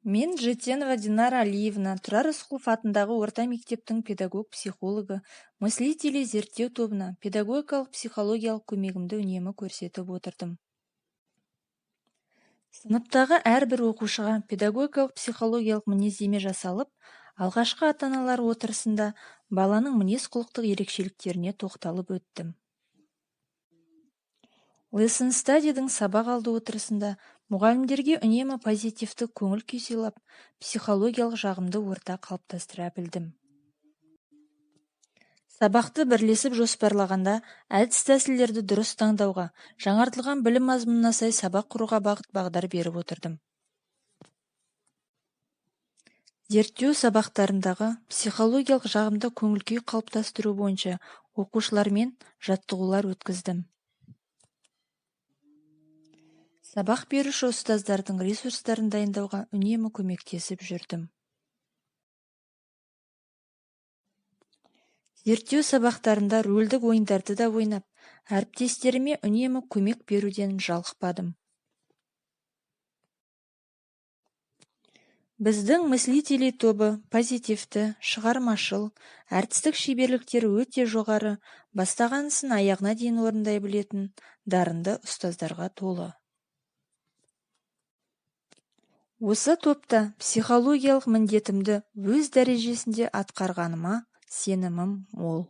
Мен Жетенова Динара Алиевна, Тұрар Рысқұлов атындағы орта мектептің педагог-психологы, мыслителі зерттеу тобына педагогикалық психологиялық көмегімді үнемі көрсетіп отырдым. Сыныптағы әрбір оқушыға педагогикалық психологиялық мінездеме жасалып, алғашқы ата-аналар отырысында баланың мінез-құлықтық ерекшеліктеріне тоқталып өттім. Lesson Study'дің сабақ алды отырысында мұғалімдерге үнемі позитивті көңіл күй сыйлап, психологиялық жағымды орта қалыптастыра білдім. Сабақты бірлесіп жоспарлағанда әдіс-тәсілдерді дұрыс таңдауға, жаңартылған білім мазмұнына сай сабақ құруға бағыт-бағдар беріп отырдым. Зерттеу сабақтарындағы психологиялық жағымды көңіл күй қалыптастыру бойынша оқушылармен жаттығулар өткіздім. Сабақ беруші ұстаздардың ресурстарын дайындауға үнемі көмектесіп жүрдім. Зерттеу сабақтарында рөлдік ойындарды да ойнап, әріптестеріме үнемі көмек беруден жалықпадым. Біздің мыслители тобы позитивті, шығармашыл, әртістік шеберліктері өте жоғары, бастаған ісін аяғына дейін орындай білетін, дарынды ұстаздарға толы. Осы топта психологиялық міндетімді өз дәрежесінде атқарғаныма сенімім мол.